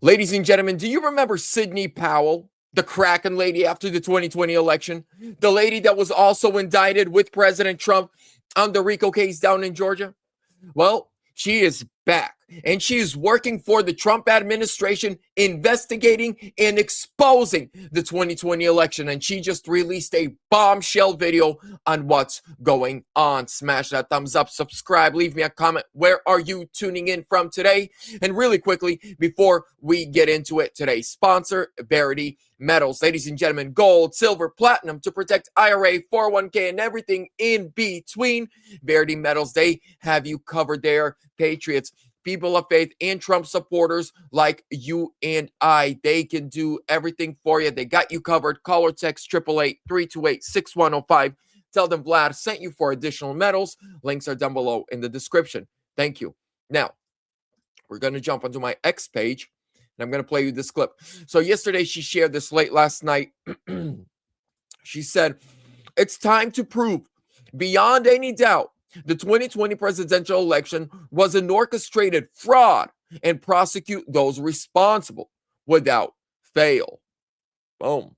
Ladies and gentlemen, do you remember Sidney Powell, the KRAKEN lady after the 2020 election? The lady that was also indicted with President Trump on the RICO case down in Georgia? Well, she is back, and she is working for the Trump administration, investigating and exposing the 2020 election. And she just released a bombshell video on what's going on. Smash that thumbs up, subscribe, leave me a comment. Where are you tuning in from today? And really quickly, before we get into it, today's sponsor, Verity Metals. Ladies and gentlemen, gold, silver, platinum to protect IRA, 401k, and everything in between. Verity Metals, they have you covered there. Patriots, people of faith, and Trump supporters like you and I. They can do everything for you. They got you covered. Call or text 888-328-6105. Tell them Vlad sent you for additional metals. Links are down below in the description. Thank you. Now, we're going to jump onto my X page, and I'm going to play you this clip. So yesterday, she shared this late last night. She said, "It's time to prove beyond any doubt the 2020 presidential election was an orchestrated fraud and prosecute those responsible without fail." Boom.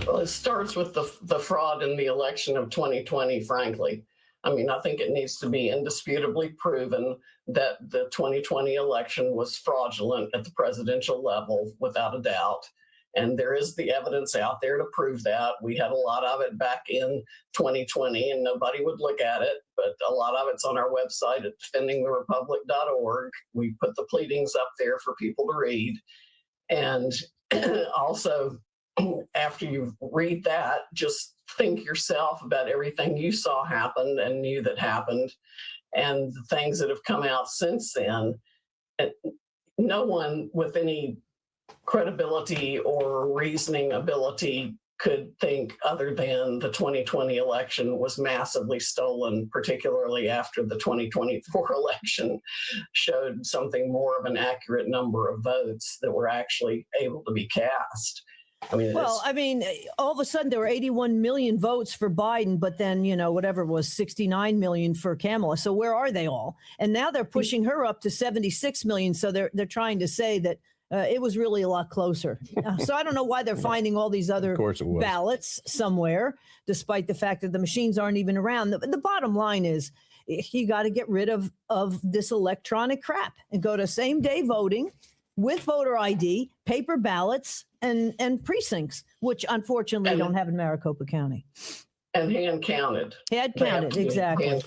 Well, it starts with the fraud in the election of 2020, frankly. I mean, I think it needs to be indisputably proven that the 2020 election was fraudulent at the presidential level, without a doubt. And there is the evidence out there to prove that. We had a lot of it back in 2020, and nobody would look at it, but a lot of it's on our website at defendingtherepublic.org. We put the pleadings up there for people to read. And also, after you read that, just think yourself about everything you saw happen and knew that happened, and the things that have come out since then. And no one with any credibility or reasoning ability could think other than the 2020 election was massively stolen, particularly after the 2024 election showed something more of an accurate number of votes that were actually able to be cast. I mean, well, I mean, all of a sudden there were 81 million votes for Biden, but then, you know, whatever it was 69 million for Kamala. So where are they all? And now they're pushing her up to 76 million. So they're trying to say that it was really a lot closer. So I don't know why they're finding all these other ballots somewhere, despite the fact that the machines aren't even around. The bottom line is you got to get rid of this electronic crap and go to same day voting with voter ID, paper ballots, and precincts, which unfortunately don't have in Maricopa County. And hand counted. Hand counted, exactly.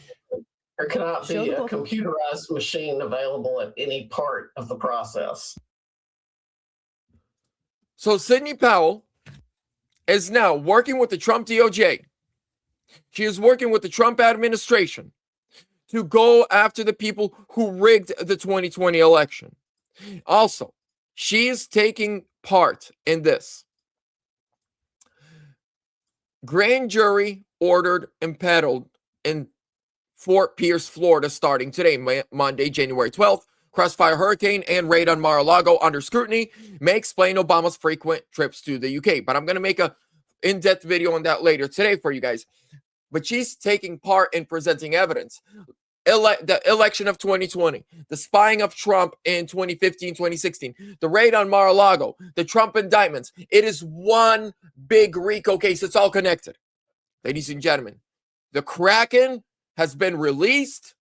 There cannot be a computerized machine available at any part of the process. So Sidney Powell is now working with the Trump DOJ. She is working with the Trump administration to go after the people who rigged the 2020 election. Also, she is taking part in this. Grand jury ordered imperiled in Fort Pierce, Florida, starting today, Monday, January 12th. Crossfire hurricane and raid on Mar-a-Lago under scrutiny may explain Obama's frequent trips to the UK. But I'm going to make a in-depth video on that later today for you guys. But she's taking part in presenting evidence. The election of 2020, the spying of Trump in 2015, 2016, the raid on Mar-a-Lago, the Trump indictments. It is one big RICO case. It's all connected. Ladies and gentlemen, the KRAKEN has been released,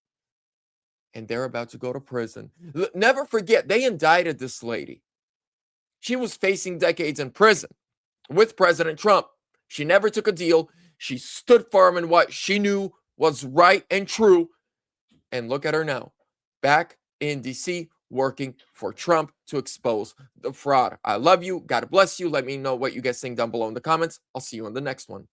and they're about to go to prison. Never forget, they indicted this lady. She was facing decades in prison with President Trump. She never took a deal. She stood firm in what she knew was right and true. And look at her now, back in D.C., working for Trump to expose the fraud. I love you. God bless you. Let me know what you guys think down below in the comments. I'll see you on the next one.